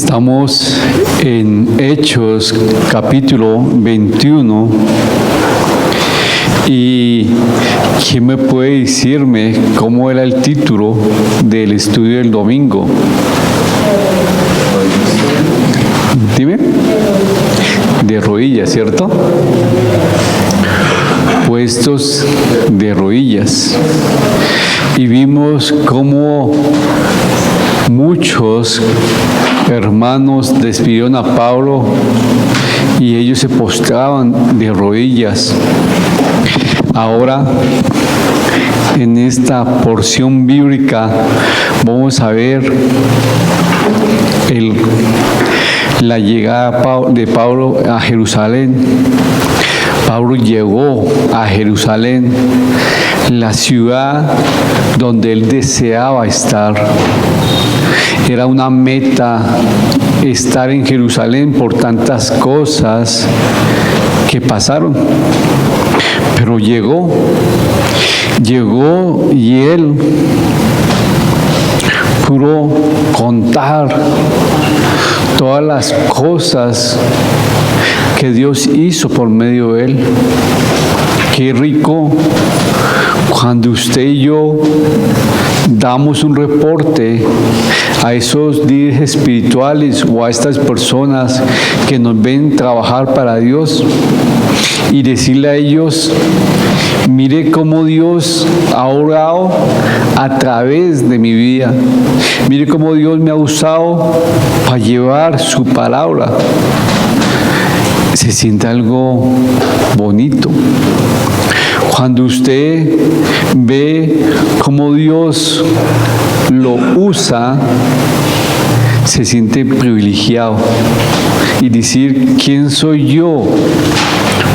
Estamos en Hechos capítulo 21 y ¿quién me puede decirme cómo era el título del estudio del domingo? Dime. De rodillas, ¿cierto? Puestos de rodillas. Y vimos cómo muchos hermanos despidieron a Pablo y ellos se postraban de rodillas. Ahora, en esta porción bíblica, vamos a ver la llegada de Pablo a Jerusalén. Pablo llegó a Jerusalén, la ciudad donde él deseaba estar. Era una meta estar en Jerusalén por tantas cosas que pasaron. Pero llegó y él pudo contar todas las cosas que Dios hizo por medio de él. Qué rico cuando usted y yo damos un reporte a esos líderes espirituales o a estas personas que nos ven trabajar para Dios y decirle a ellos: mire cómo Dios ha obrado a través de mi vida, mire cómo Dios me ha usado para llevar su palabra. Se siente algo bonito. Cuando usted ve cómo Dios lo usa, se siente privilegiado y decir: ¿quién soy yo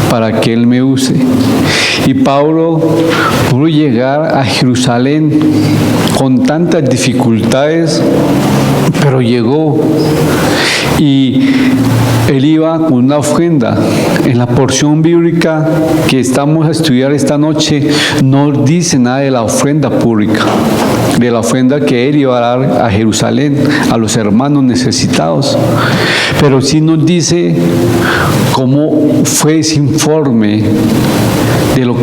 para que Él me use? Y Pablo pudo llegar a Jerusalén con tantas dificultades, pero llegó y él iba con una ofrenda. En la porción bíblica que estamos a estudiar esta noche no dice nada de la ofrenda pública, de la ofrenda que él iba a dar a Jerusalén, a los hermanos necesitados. Pero sí nos dice cómo fue ese informe de lo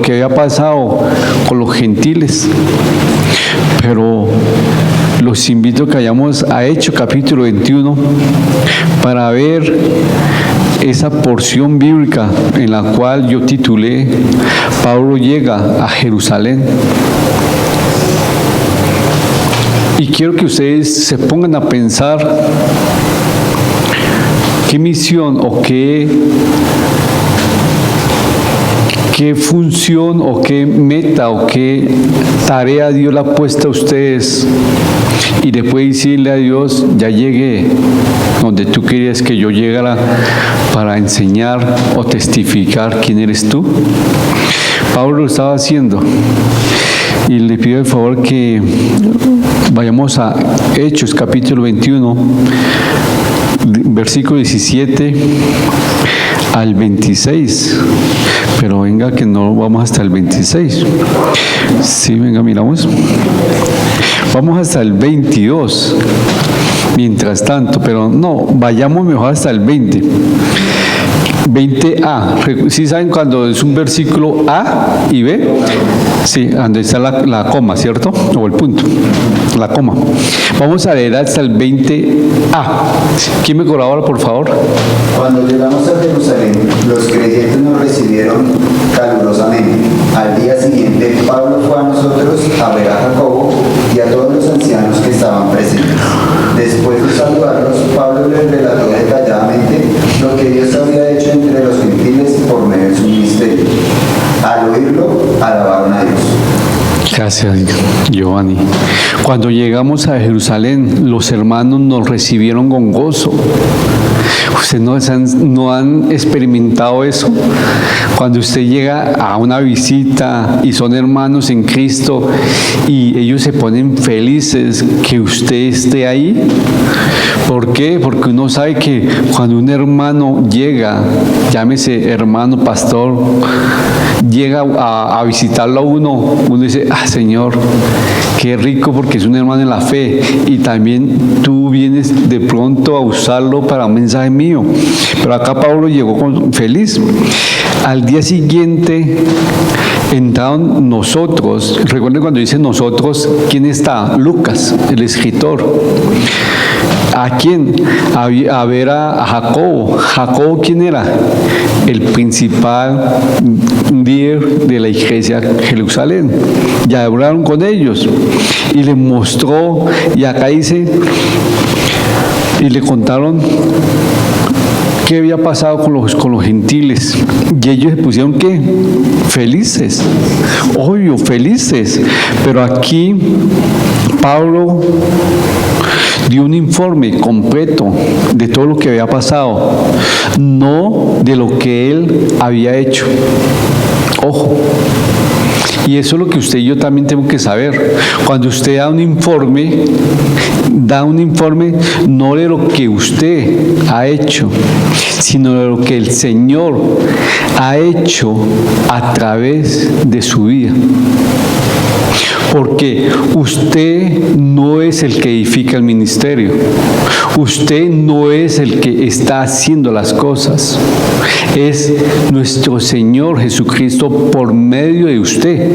que había pasado con los gentiles. Pero los invito a que vayamos a Hechos capítulo 21 para ver esa porción bíblica en la cual yo titulé Pablo llega a Jerusalén. Y quiero que ustedes se pongan a pensar qué misión o qué función o qué meta o qué tarea Dios le ha puesto a ustedes, y después decirle a Dios: ya llegué donde tú querías que yo llegara para enseñar o testificar quién eres tú. Pablo lo estaba haciendo y le pido el favor que vayamos a Hechos capítulo 21, versículo 17 al 26, pero venga que no vamos hasta el 26. Sí, venga, miramos. Vamos hasta el 22, mientras tanto, pero no, vayamos mejor hasta el 20. 20a, ¿sí saben cuando es un versículo A y B? Sí, donde está la coma, ¿cierto? O el punto, la coma. Vamos a leer hasta el 20a. ¿Quién me colabora, por favor? Cuando llegamos a Jerusalén, los creyentes nos recibieron calurosamente. Al día siguiente, Pablo fue a nosotros a ver a Jacobo y a todos los ancianos que estaban presentes. Después de saludarlos, Pablo les relató detalladamente lo que Dios había hecho entre los gentiles por medio de su ministerio. Al oírlo, alabaron a Dios. Gracias, Giovanni. Cuando llegamos a Jerusalén, los hermanos nos recibieron con gozo. ¿Ustedes no han experimentado eso? Cuando usted llega a una visita y son hermanos en Cristo y ellos se ponen felices que usted esté ahí. ¿Por qué? Porque uno sabe que cuando un hermano llega, llámese hermano, pastor, llega a visitarlo a uno dice: ah, Señor, qué rico porque es un hermano en la fe y también tú vienes de pronto a usarlo para un mensaje mío. Pero acá Pablo llegó feliz. Al día siguiente entraron nosotros. Recuerden cuando dice nosotros, ¿quién está? Lucas, el escritor. ¿A quién? A ver a Jacobo. ¿Jacobo quién era? El principal líder de la iglesia de Jerusalén. Ya hablaron con ellos y les mostró, y acá dice, y le contaron qué había pasado con los gentiles. Y ellos se pusieron, ¿qué? Felices. Obvio, felices. Pero aquí Pablo dio un informe completo de todo lo que había pasado, no de lo que él había hecho. Ojo. Y eso es lo que usted y yo también tenemos que saber. Cuando usted da un informe no de lo que usted ha hecho, sino de lo que el Señor ha hecho a través de su vida. Porque usted no es el que edifica el ministerio. Usted no es el que está haciendo las cosas. Es nuestro Señor Jesucristo por medio de usted.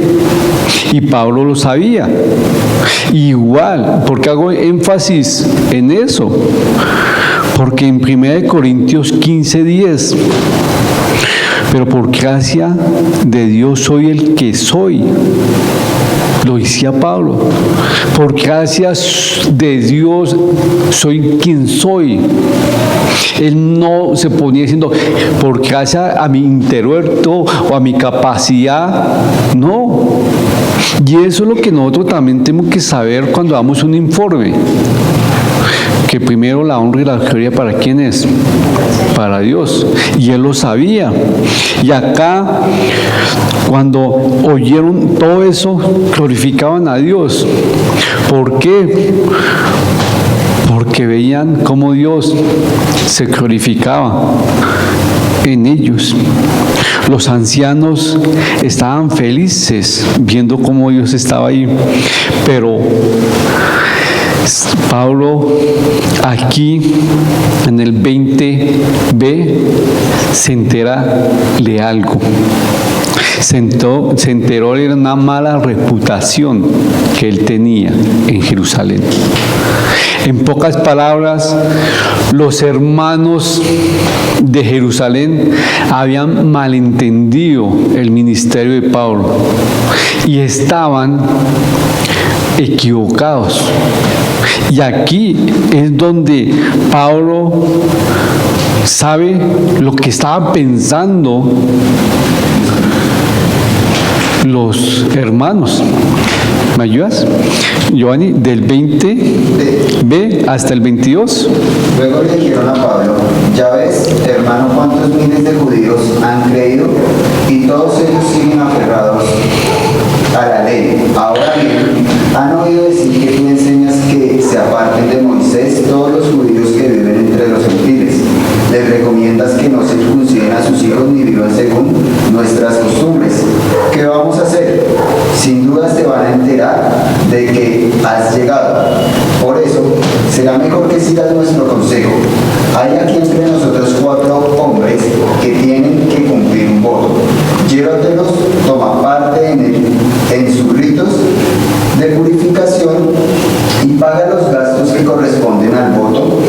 Y Pablo lo sabía. Igual, porque hago énfasis en eso. Porque en 1 Corintios 15:10, pero por gracia de Dios soy el que soy. Lo decía Pablo. Por gracia de Dios soy quien soy. Él no se ponía diciendo por gracia a mi intelecto o a mi capacidad. No. Y eso es lo que nosotros también tenemos que saber cuando damos un informe. Que primero la honra y la gloria para quién es, para Dios, y él lo sabía. Y acá, cuando oyeron todo eso, glorificaban a Dios. ¿Por qué? Porque veían cómo Dios se glorificaba en ellos. Los ancianos estaban felices viendo cómo Dios estaba ahí, pero Pablo aquí en el 20b se entera de algo. Se enteró de una mala reputación que él tenía en Jerusalén. En pocas palabras, los hermanos de Jerusalén habían malentendido el ministerio de Pablo y estaban equivocados. Y aquí es donde Pablo sabe lo que estaban pensando los hermanos. ¿Me ayudas, Giovanni? Del 20b hasta el 22. Luego le dijeron a Pablo: ya ves, hermano, cuántos miles de judíos han creído y todos ellos siguen aferrados a la ley. Ahora bien, han oído decir que tú enseñas que se aparten de Moisés todos los judíos que viven entre los gentiles. Les recomiendas que no circunciden a sus hijos ni vivan según nuestras costumbres. ¿Qué vamos a hacer? Sin duda se van a enterar de que has llegado. Por eso, será mejor que sigas nuestro consejo. Hay aquí entre nosotros 4 hombres que tienen que cumplir un voto. Llévatelos, toma parte en sus ritos de purificación y paga los gastos que corresponden al voto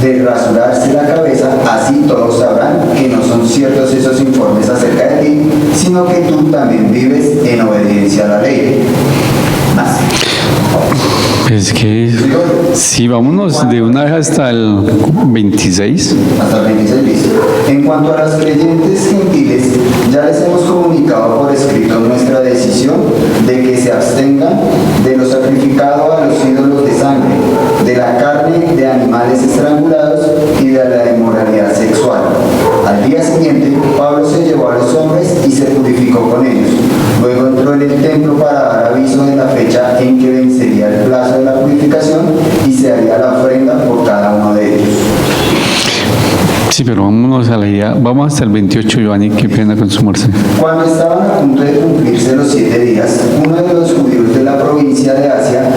de rasurarse la cabeza. Así todos sabrán que no son ciertos esos informes acerca de ti, sino que tú también vives en obediencia a la ley. Más. Es que sí, vámonos de una vez hasta el 26. Hasta el 26, listo. En cuanto a las creyentes gentiles, ya les hemos comunicado por escrito nuestra decisión de que se abstengan de lo sacrificado a los ídolos de sangre, de la carne de animales estrangulados y de la inmoralidad sexual. Al día siguiente, Pablo se llevó a los hombres y se purificó con ellos. Luego entró en el templo para dar aviso de la fecha en que vencería el plazo de la purificación y se haría la ofrenda por cada uno de ellos. Sí, pero vámonos a la idea. Vamos hasta el 28, Giovanni, qué pena con su merced. Cuando estaban a punto de cumplirse los 7 días, uno de los judíos de la provincia de Asia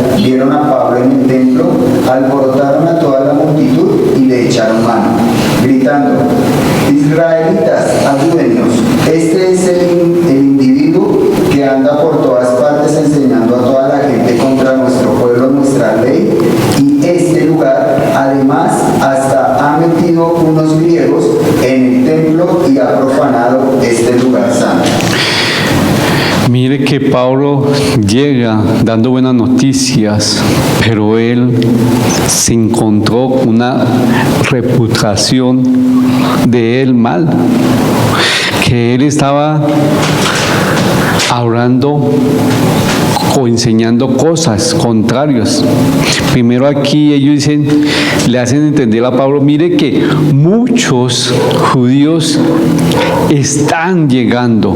que Pablo llega dando buenas noticias, pero él se encontró una reputación de él mal, que él estaba hablando o enseñando cosas contrarias. Primero aquí ellos dicen, le hacen entender a Pablo, mire que muchos judíos están llegando,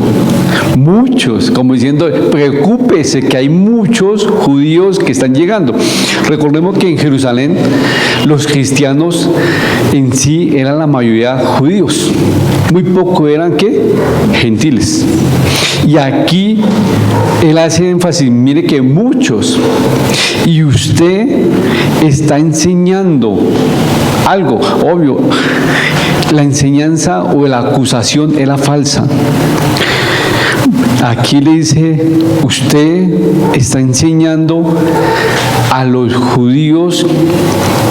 muchos, como diciendo, preocúpese que hay muchos judíos que están llegando. Recordemos que en Jerusalén los cristianos en sí eran la mayoría judíos, muy poco eran ¿qué? Gentiles. Y aquí él hace énfasis, mire que muchos, y usted está enseñando algo, obvio, la enseñanza o la acusación era falsa. Aquí le dice, usted está enseñando a los judíos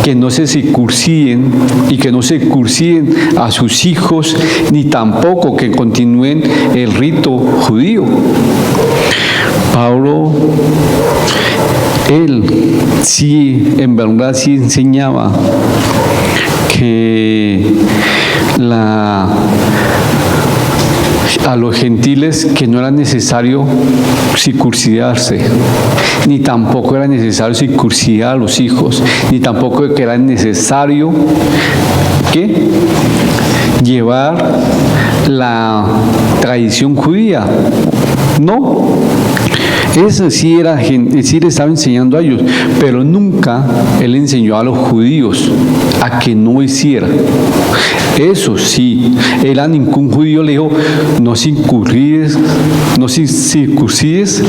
que no se circunciden y que no circunciden a sus hijos, ni tampoco que continúen el rito judío. Pablo, él sí, en verdad sí enseñaba que a los gentiles que no era necesario circuncidarse, ni tampoco era necesario circuncidar a los hijos, ni tampoco que era necesario ¿qué? Llevar la tradición judía. No, eso sí le estaba enseñando a ellos, pero nunca él enseñó a los judíos a que no hiciera. Eso sí, él a ningún judío le dijo, no circuncides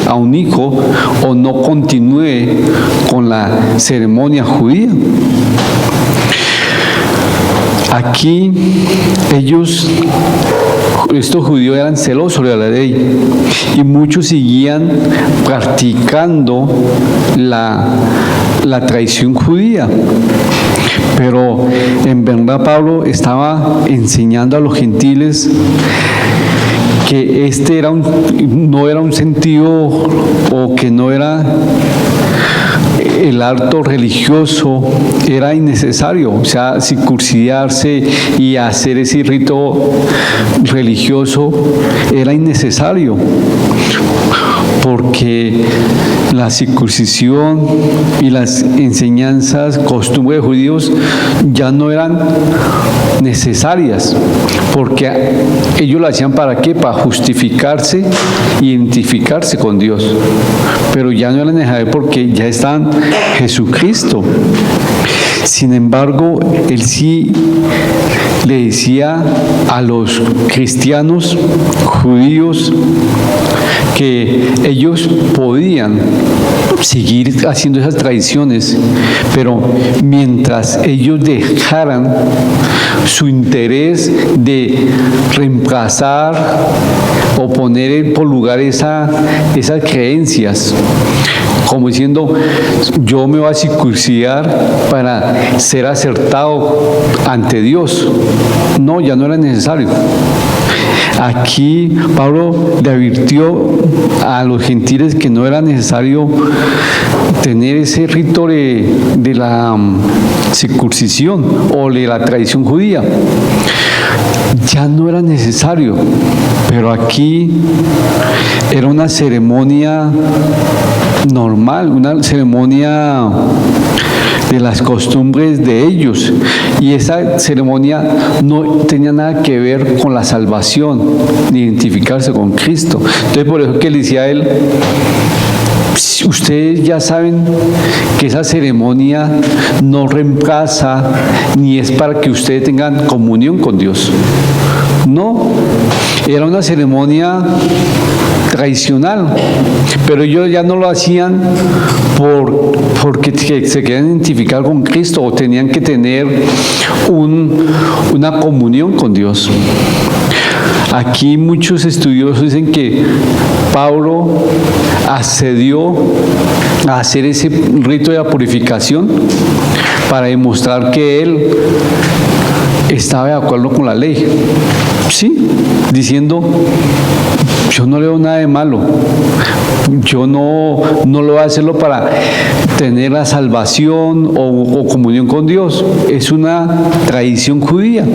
a un hijo o no continúe con la ceremonia judía. Aquí estos judíos eran celosos de la ley y muchos seguían practicando la tradición judía. Pero en verdad Pablo estaba enseñando a los gentiles que no era un sentido, o que no era el acto religioso, era innecesario. O sea, circuncidarse y hacer ese rito religioso era innecesario, porque la circuncisión y las enseñanzas, costumbres de judíos ya no eran necesarias, porque ellos lo hacían ¿para qué? Para justificarse, identificarse con Dios, pero ya no era necesario porque ya está Jesucristo. Sin embargo, él sí le decía a los cristianos judíos que ellos podían seguir haciendo esas tradiciones, pero mientras ellos dejaran su interés de reemplazar o poner por lugar esas creencias, como diciendo, yo me voy a circuncidar para ser acertado ante Dios. No, ya no era necesario. Aquí Pablo le advirtió a los gentiles que no era necesario tener ese rito de la circuncisión o de la tradición judía. Ya no era necesario, pero aquí era una ceremonia normal, una ceremonia de las costumbres de ellos, y esa ceremonia no tenía nada que ver con la salvación ni identificarse con Cristo. Entonces por eso que le decía a él, ustedes ya saben que esa ceremonia no reemplaza ni es para que ustedes tengan comunión con Dios. No, era una ceremonia tradicional, pero ellos ya no lo hacían porque se querían identificar con Cristo o tenían que tener una comunión con Dios. Aquí muchos estudiosos dicen que Pablo accedió a hacer ese rito de la purificación para demostrar que él estaba de acuerdo con la ley. Sí, diciendo, yo no le veo nada de malo. Yo no lo voy a hacerlo para tener la salvación o comunión con Dios. Es una tradición judía,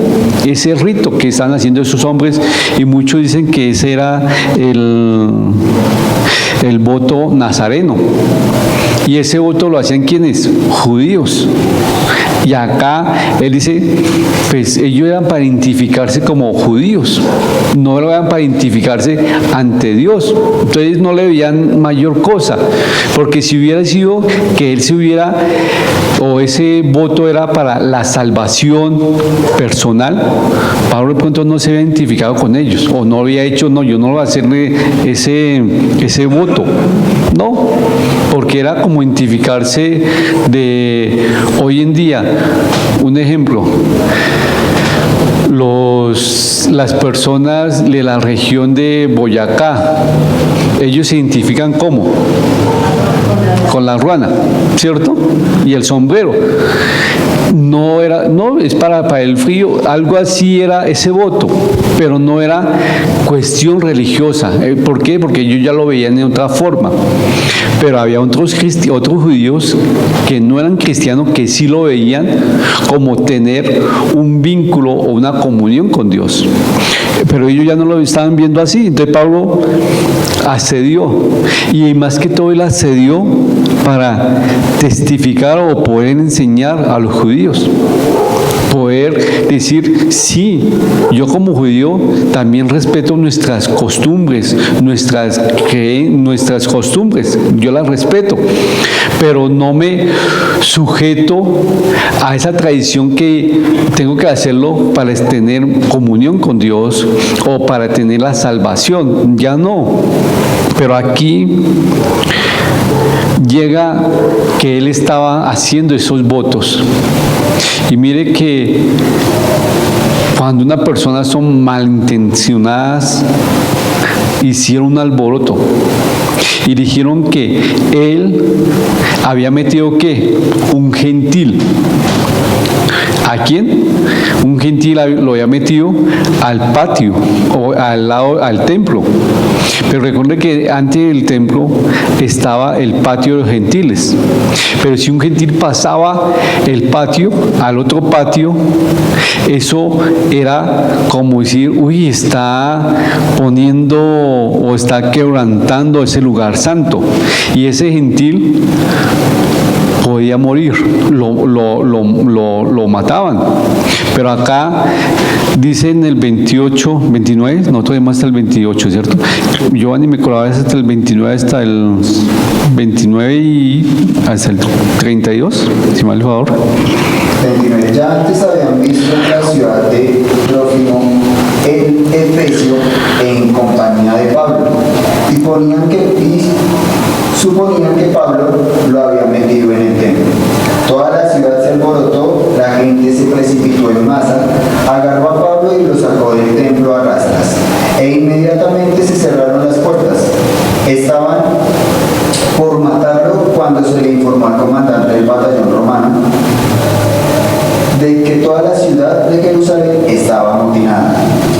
ese rito que están haciendo esos hombres, y muchos dicen que ese era el voto nazareno. Y ese voto lo hacían ¿quiénes? Judíos. Y acá él dice, pues ellos eran para identificarse como judíos, no eran para identificarse ante Dios. Entonces no le veían mayor cosa, porque si hubiera sido que él se hubiera, o ese voto era para la salvación personal, Pablo de pronto no se había identificado con ellos, o no había hecho, no, yo no voy a hacerle ese voto, no, porque era como identificarse de hoy en día. Un ejemplo, las personas de la región de Boyacá, ellos se identifican ¿cómo? Con la ruana, ¿cierto? Y el sombrero. No es para el frío, algo así era ese voto, pero no era cuestión religiosa. ¿Por qué? Porque ellos ya lo veían de otra forma. Pero había otros judíos que no eran cristianos que sí lo veían como tener un vínculo o una comunión con Dios. Pero ellos ya no lo estaban viendo así. Entonces Pablo accedió, y más que todo él accedió para testificar o poder enseñar a los judíos, poder decir, sí, yo como judío también respeto nuestras costumbres, nuestras costumbres, yo las respeto, pero no me sujeto a esa tradición que tengo que hacerlo para tener comunión con Dios o para tener la salvación, ya no. Pero aquí llega que él estaba haciendo esos votos. Y mire que cuando una persona son malintencionadas, hicieron un alboroto y dijeron que él había metido ¿qué? Un gentil. ¿A quién? Un gentil lo había metido al patio o al templo. Pero recuerde que antes del templo estaba el patio de los gentiles. Pero si un gentil pasaba el patio al otro patio, eso era como decir, uy, está poniendo o está quebrantando ese lugar santo. Y ese gentil podía morir, lo mataban. Pero acá dice en el 28, 29, nosotros vemos hasta el 28, ¿cierto? Giovanni me colaba hasta el 29, hasta el 29 y hasta el 32, si mal favor. 29. Ya antes habían visto en la ciudad de Trófimo el Efesio en compañía de Pablo, y suponían que Pablo lo había metido en el templo. Toda la ciudad se alborotó, la gente se precipitó en masa, agarró a Pablo y lo sacó del templo a rastras, e inmediatamente se cerraron las puertas. Estaban por matarlo cuando se le informó al comandante del batallón romano de que toda la ciudad de Jerusalén estaba amotinada.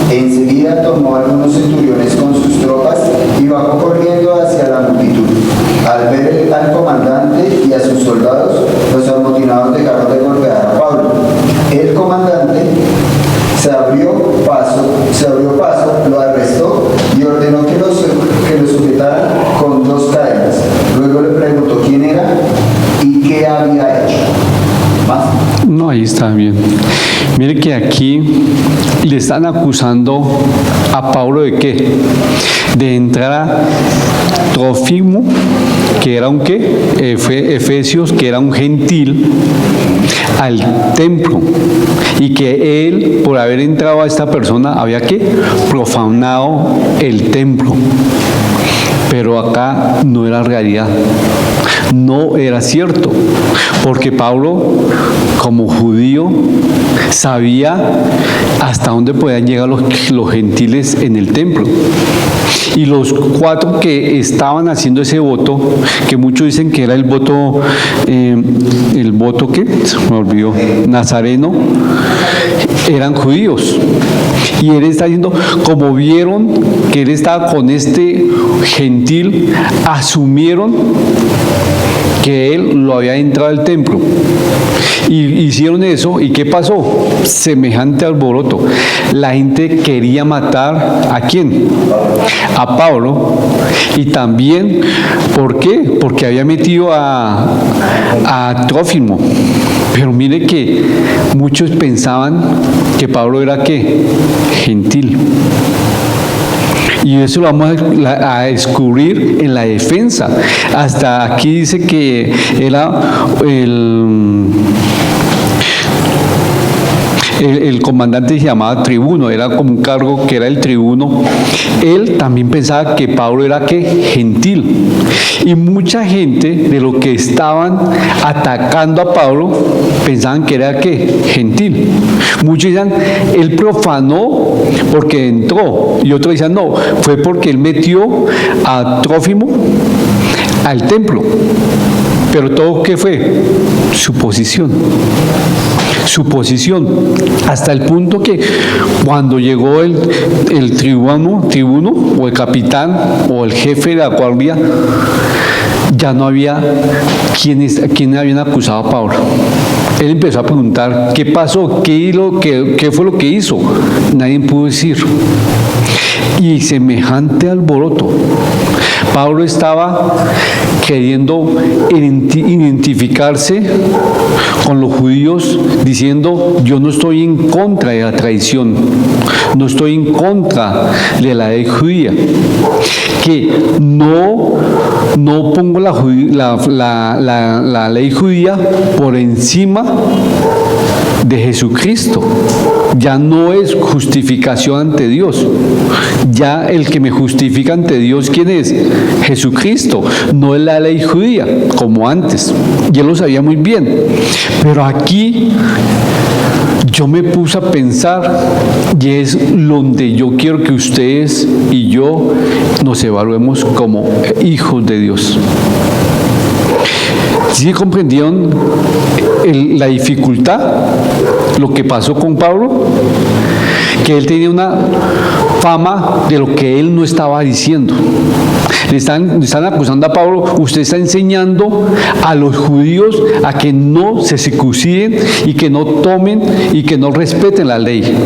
Enseguida tomó a algunos centuriones con sus tropas y bajó corriendo hacia la multitud. Al ver al comandante y a sus soldados, los amotinados dejaron de golpear a Pablo. El comandante se abrió paso, lo arrestó y ordenó que lo sujetaran con 2 cadenas. Luego le preguntó quién era y qué había hecho. ¿Más? No, ahí está bien. Mire que aquí le están acusando a Pablo de qué? De entrar a Trófimo, que era un qué? Efesios, que era un gentil, al templo, y que él, por haber entrado a esta persona, había que profanado el templo. Pero pero acá no era realidad. No era cierto, porque Pablo, como judío, sabía hasta dónde podían llegar los gentiles en el templo. Y los 4 que estaban haciendo ese voto, que muchos dicen que era el voto ¿qué? Se me olvidó, nazareno, eran judíos. Y él está diciendo, como vieron que él estaba con este gentil, asumieron que él lo había entrado al templo. Y hicieron eso, ¿y qué pasó? Semejante alboroto. La gente quería matar ¿a quién? A Pablo. Y también, ¿por qué? Porque había metido a Trófimo. Pero mire que muchos pensaban que Pablo era ¿qué? Gentil. Y eso lo vamos a descubrir en la defensa. Hasta aquí dice que era el comandante se llamaba tribuno, era como un cargo que era el tribuno. Él también pensaba que Pablo era ¿qué? Gentil. Y mucha gente de lo que estaban atacando a Pablo pensaban que era ¿qué? Gentil. Muchos decían, él profanó porque entró. Y otros decían, no, fue porque él metió a Trófimo al templo. Pero todo ¿qué fue? Suposición. Hasta el punto que cuando llegó el tribuno o el capitán o el jefe de la guardia, ya no había quién habían acusado a Pablo. Él empezó a preguntar qué pasó, qué fue lo que hizo. Nadie pudo decir. Y semejante alboroto. Pablo estaba queriendo identificarse con los judíos, diciendo, yo no estoy en contra de la traición, no estoy en contra de la ley judía, que no pongo la ley judía por encima de Jesucristo. Ya no es justificación ante Dios. Ya el que me justifica ante Dios, ¿quién es? Jesucristo. No es la ley judía, como antes. Y él lo sabía muy bien. Pero aquí yo me puse a pensar, y es donde yo quiero que ustedes y yo nos evaluemos como hijos de Dios. ¿Sí comprendieron la dificultad? Lo que pasó con Pablo, que él tenía una fama de lo que él no estaba diciendo. Le están acusando a Pablo, usted está enseñando a los judíos a que no se circunciden y que no tomen y que no respeten la ley.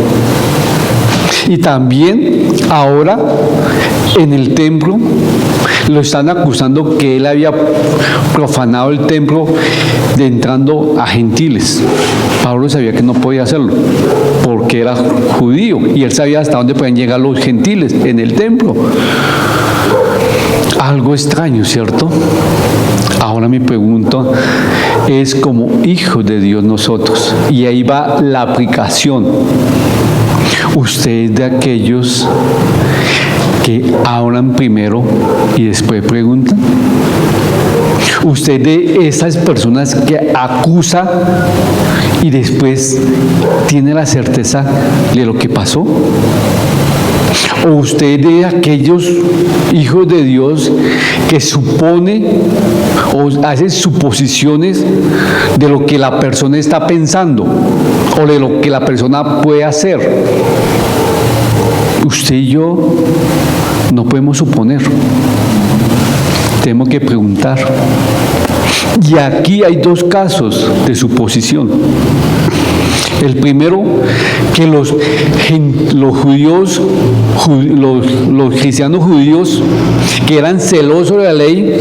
Y también ahora en el templo lo están acusando que él había profanado el templo de entrando a gentiles. Pablo sabía que no podía hacerlo porque era judío y él sabía hasta dónde podían llegar los gentiles en el templo. Algo extraño, ¿cierto? Ahora mi pregunta es, como hijos de Dios nosotros, y ahí va la aplicación. Usted es de aquellos que hablan primero y después preguntan. Usted de esas personas que acusa y después tiene la certeza de lo que pasó. O usted de aquellos hijos de Dios que supone o hace suposiciones de lo que la persona está pensando o de lo que la persona puede hacer. Usted y yo no podemos suponer, tenemos que preguntar. Y aquí hay dos casos de suposición. El primero, que los judíos, los cristianos judíos que eran celosos de la ley,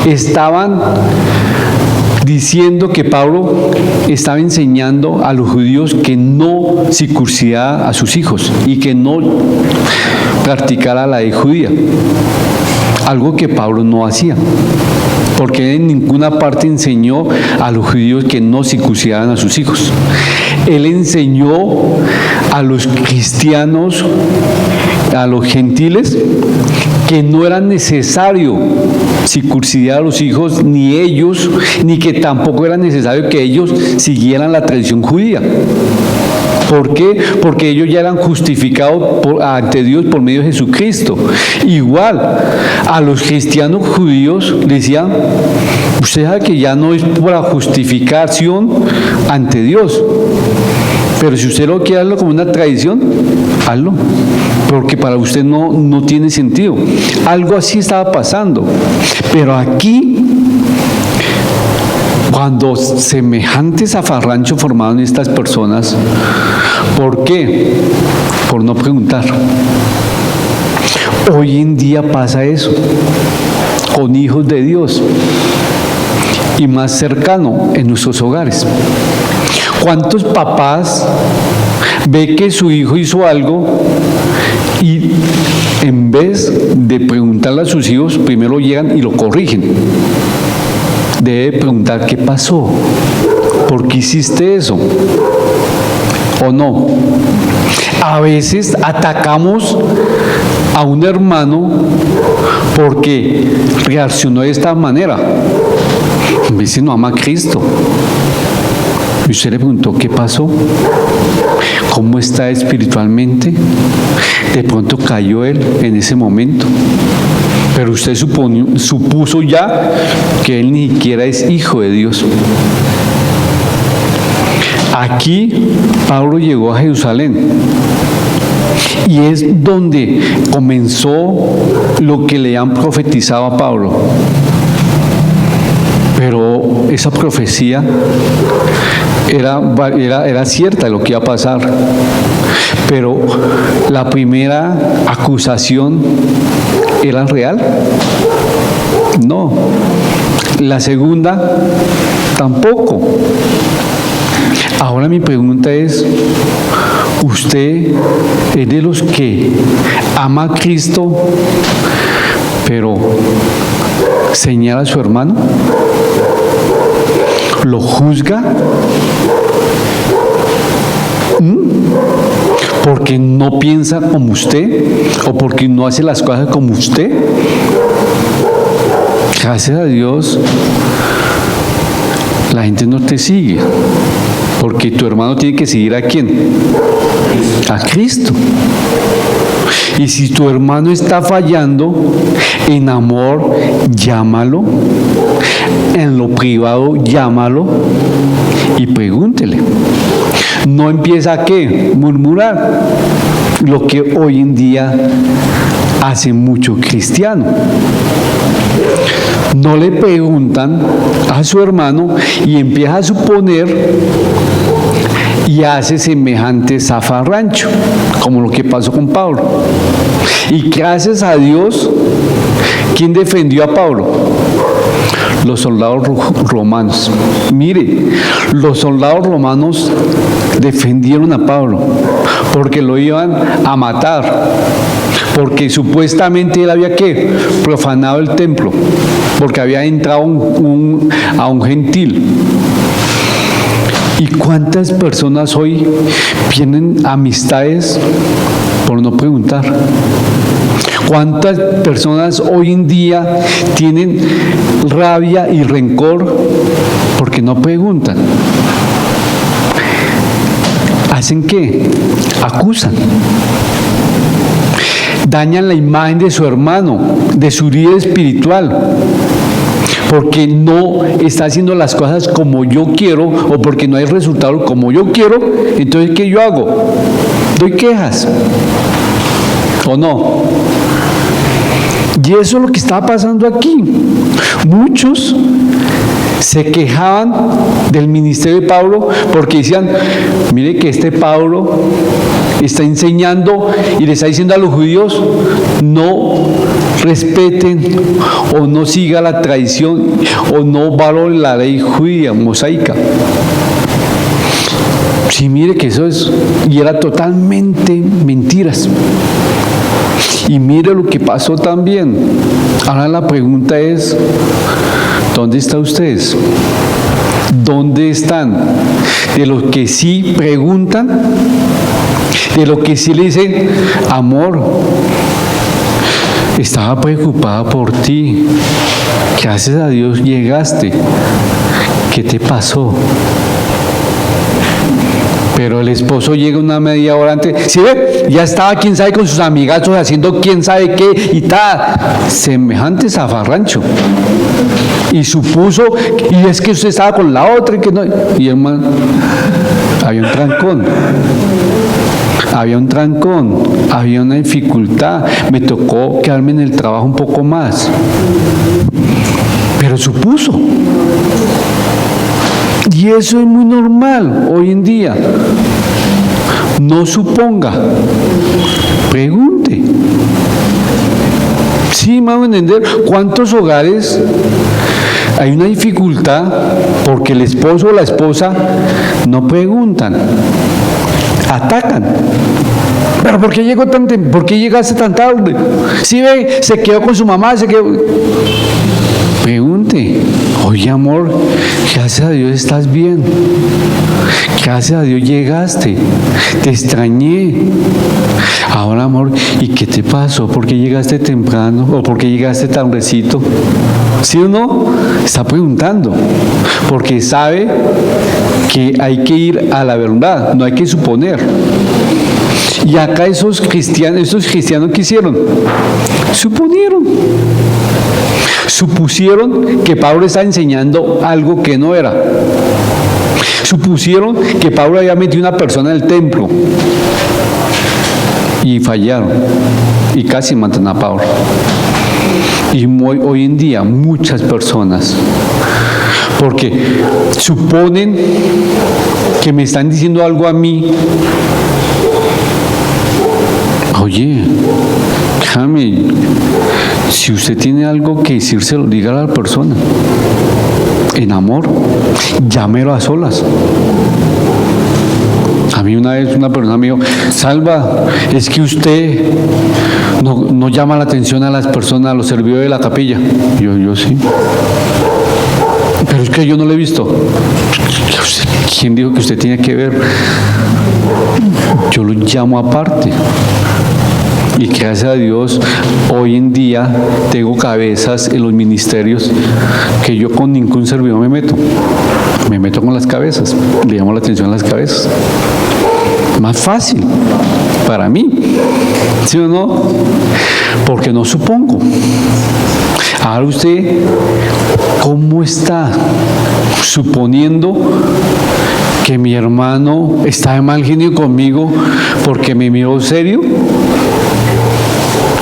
estaban diciendo que Pablo estaba enseñando a los judíos que no circuncidara a sus hijos y que no practicara la ley judía. Algo que Pablo no hacía, porque en ninguna parte enseñó a los judíos que no circuncidaran a sus hijos. Él enseñó a los cristianos, a los gentiles, que no era necesario circuncidar a los hijos, ni ellos, ni que tampoco era necesario que ellos siguieran la tradición judía. ¿Por qué? Porque ellos ya eran justificados ante Dios por medio de Jesucristo. Igual, a los cristianos judíos les decían, usted sabe que ya no es para justificación ante Dios, pero si usted lo quiere hacerlo como una tradición, hazlo, porque para usted no tiene sentido. Algo así estaba pasando, pero aquí, cuando semejantes zafarrancho formaron estas personas, ¿por qué? Por no preguntar. Hoy en día pasa eso con hijos de Dios y más cercano en nuestros hogares. ¿Cuántos papás ve que su hijo hizo algo y en vez de preguntarle a sus hijos, primero llegan y lo corrigen? Debe preguntar qué pasó, por qué hiciste eso, o no. A veces atacamos a un hermano porque reaccionó de esta manera. A veces no ama a Cristo. Y usted le preguntó qué pasó, cómo está espiritualmente. De pronto cayó él en ese momento, pero usted supuso ya que él ni siquiera es hijo de Dios. Aquí Pablo llegó a Jerusalén y es donde comenzó lo que le han profetizado a Pablo. Pero esa profecía era cierta lo que iba a pasar. Pero la primera acusación ¿era real? No. La segunda, tampoco. Ahora mi pregunta es, ¿usted es de los que ama a Cristo, pero señala a su hermano? ¿Lo juzga? ¿Porque no piensa como usted? ¿O porque no hace las cosas como usted? Gracias a Dios, la gente no te sigue. Porque tu hermano tiene que seguir ¿a quién? A Cristo. Y si tu hermano está fallando, en amor, llámalo. En lo privado, llámalo y pregúntele. No empieza a ¿qué? Murmurar. Lo que hoy en día hace mucho cristiano. No le preguntan a su hermano y empieza a suponer y hace semejante zafarrancho, como lo que pasó con Pablo. Y gracias a Dios, ¿quién defendió a Pablo? Los soldados romanos. Mire, los soldados romanos defendieron a Pablo porque lo iban a matar, porque supuestamente él había ¿qué? Profanado el templo, porque había entrado a un gentil. ¿Y cuántas personas hoy tienen amistades por no preguntar? ¿Cuántas personas hoy en día tienen rabia y rencor porque no preguntan? ¿Hacen qué? Acusan. Dañan la imagen de su hermano, de su vida espiritual, porque no está haciendo las cosas como yo quiero o porque no hay resultado como yo quiero. Entonces, ¿qué yo hago? Doy quejas, ¿o no? Y eso es lo que está pasando aquí. Muchos se quejaban del ministerio de Pablo porque decían, mire que este Pablo está enseñando y le está diciendo a los judíos, no respeten o no siga la tradición o no valoren la ley judía, mosaica. Sí, mire que eso es, y era totalmente mentiras. Y mire lo que pasó también. Ahora la pregunta es, ¿dónde están ustedes? ¿Dónde están? De los que sí preguntan, de los que sí le dicen, amor, estaba preocupada por ti. Gracias a Dios llegaste. ¿Qué te pasó? Pero el esposo llega una media hora antes. ¿Sí ve? Ya estaba quién sabe con sus amigazos haciendo quién sabe qué y tal. Semejante zafarrancho. Y supuso, y es que usted estaba con la otra y que no. Y hermano, había un trancón. Había una dificultad. Me tocó quedarme en el trabajo un poco más. Pero supuso. Y eso es muy normal hoy en día. No suponga, pregunte. Sí, vamos a entender cuántos hogares hay una dificultad porque el esposo o la esposa no preguntan, atacan. ¿Pero por qué llegó tan temprano? ¿Por qué llegaste tan tarde? Si ve, se quedó con su mamá, se quedó. Pregunte, oye amor, gracias a Dios estás bien, gracias a Dios llegaste, te extrañé. Ahora amor, ¿y qué te pasó? ¿Por qué llegaste temprano? ¿O por qué llegaste tardecito? ¿Sí o no? Está preguntando, porque sabe que hay que ir a la verdad, no hay que suponer. Y acá esos cristianos ¿qué hicieron? Supusieron que Pablo estaba enseñando algo que no era. Supusieron que Pablo había metido una persona en el templo. Y fallaron. Y casi matan a Pablo. Y hoy en día muchas personas, porque suponen que me están diciendo algo a mí. Oye, déjame, si usted tiene algo que decírselo, dígale a la persona. En amor, llámelo a solas. A mí una vez una persona me dijo, Salva, es que usted no llama la atención a las personas, a los servidores de la capilla. Yo sí. Pero es que yo no lo he visto. ¿Quién dijo que usted tiene que ver? Yo lo llamo aparte. Y gracias a Dios, hoy en día tengo cabezas en los ministerios que yo con ningún servidor me meto. Me meto con las cabezas, le llamo la atención a las cabezas. Más fácil para mí, ¿sí o no? Porque no supongo. Ahora usted, ¿cómo está suponiendo que mi hermano está de mal genio conmigo porque me miró serio?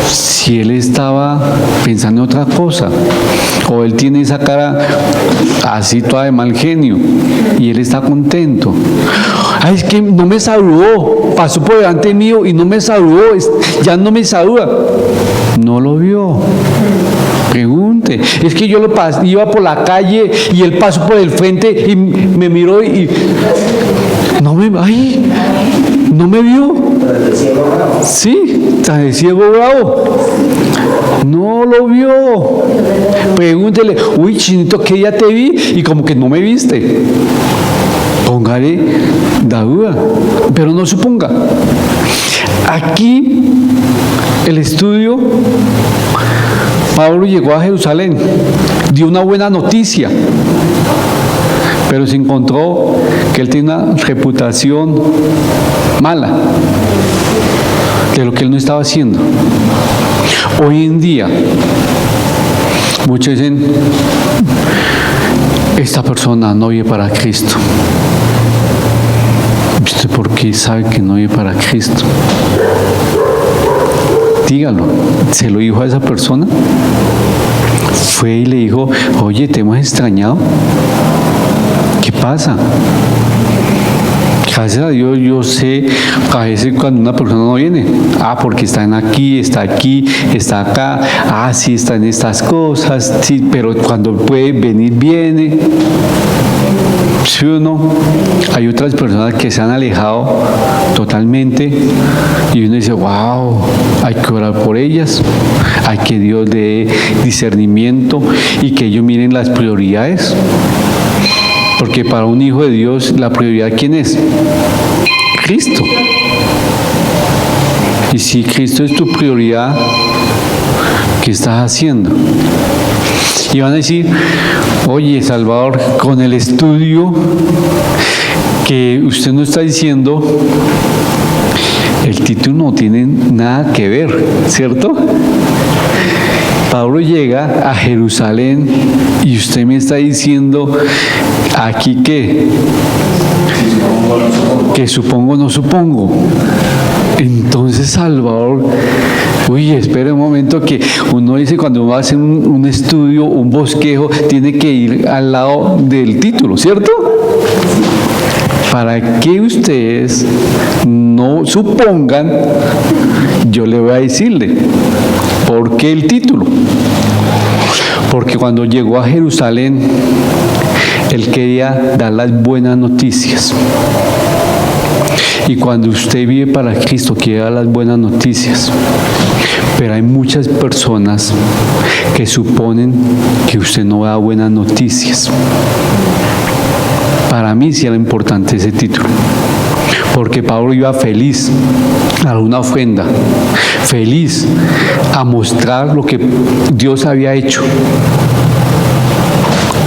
Si él estaba pensando en otra cosa, o él tiene esa cara así toda de mal genio, y él está contento. Ay, es que no me saludó, pasó por delante mío y no me saludó, ya no me saluda. No lo vio. Pregunte. Es que yo iba por la calle y él pasó por el frente y me miró y no me vio. Sí, está de ciego bravo. No lo vio. Pregúntele, uy, chinito, ¿qué día te vi? Y como que no me viste. Póngale la duda, pero no suponga. Aquí, el estudio, Pablo llegó a Jerusalén, dio una buena noticia, pero se encontró que él tiene una reputación mala de lo que él no estaba haciendo. Hoy en día, muchos dicen, esta persona no vive para Cristo. ¿Usted por qué sabe que no vive para Cristo? Dígalo. ¿Se lo dijo a esa persona? Fue y le dijo, oye, ¿te hemos extrañado? ¿Qué pasa? Gracias a Dios yo sé a veces cuando una persona no viene, porque están aquí, está acá, sí está en estas cosas, sí, pero cuando puede venir, viene. ¿Sí o no? Hay otras personas que se han alejado totalmente y uno dice, wow, hay que orar por ellas, hay que Dios dé discernimiento y que ellos miren las prioridades. Porque para un hijo de Dios, la prioridad, ¿quién es? Cristo. Y si Cristo es tu prioridad, ¿qué estás haciendo? Y van a decir, oye, Salvador, con el estudio que usted nos está diciendo, el título no tiene nada que ver, ¿cierto? Pablo llega a Jerusalén y usted me está diciendo aquí que supongo no supongo. Entonces, Salvador, espera un momento, que uno dice cuando uno hace un estudio, un bosquejo, tiene que ir al lado del título, ¿cierto? Para que ustedes no supongan, yo le voy a decirle, ¿por qué el título? Porque cuando llegó a Jerusalén, él quería dar las buenas noticias. Y cuando usted vive para Cristo, quiere dar las buenas noticias. Pero hay muchas personas que suponen que usted no da buenas noticias. Para mí sí era importante ese título, porque Pablo iba feliz a una ofrenda, feliz a mostrar lo que Dios había hecho.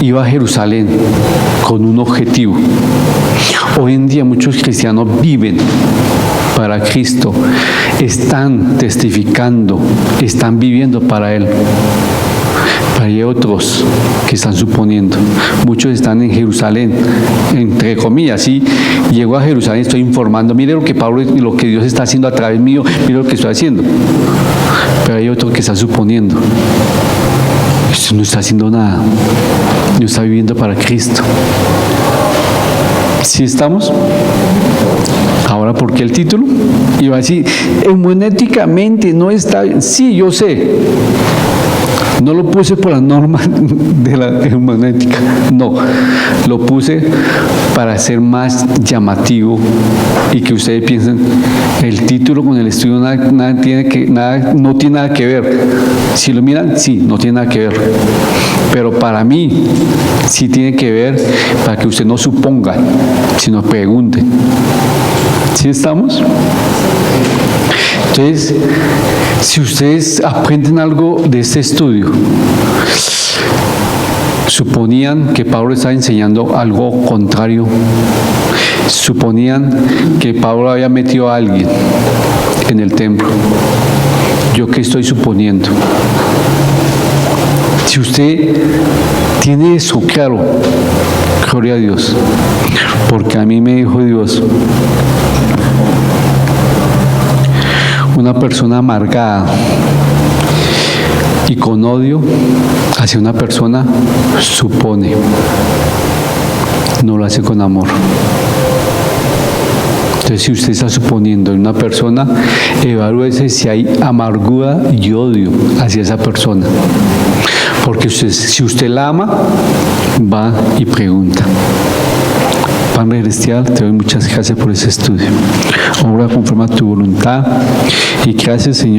Iba a Jerusalén con un objetivo. Hoy en día muchos cristianos viven para Cristo, están testificando, están viviendo para Él. Pero hay otros que están suponiendo. Muchos están en Jerusalén, entre comillas, sí, llego a Jerusalén, estoy informando, mire lo que Pablo, lo que Dios está haciendo a través mío, mire lo que estoy haciendo. Pero hay otro que está suponiendo. Esto no está haciendo nada, no está viviendo para Cristo. ¿Sí estamos? Ahora, ¿por qué el título? Y va a decir, hermenéuticamente no está bien. Sí, yo sé. No lo puse por las normas de la hermenéutica, no, lo puse para ser más llamativo y que ustedes piensen, el título con el estudio no tiene nada que ver. Si lo miran, sí, no tiene nada que ver, pero para mí sí tiene que ver, para que usted no suponga, sino pregunte. ¿Sí estamos? Entonces, si ustedes aprenden algo de este estudio, suponían que Pablo estaba enseñando algo contrario, suponían que Pablo había metido a alguien en el templo. ¿Yo qué estoy suponiendo? Si usted tiene eso claro, gloria a Dios, porque a mí me dijo Dios, una persona amargada y con odio hacia una persona supone, no lo hace con amor. Entonces, si usted está suponiendo en una persona, evalúese si hay amargura y odio hacia esa persona. Porque si usted la ama, va y pregunta. Padre Celestial, te doy muchas gracias por ese estudio. Obra conforme a tu voluntad y gracias, Señor.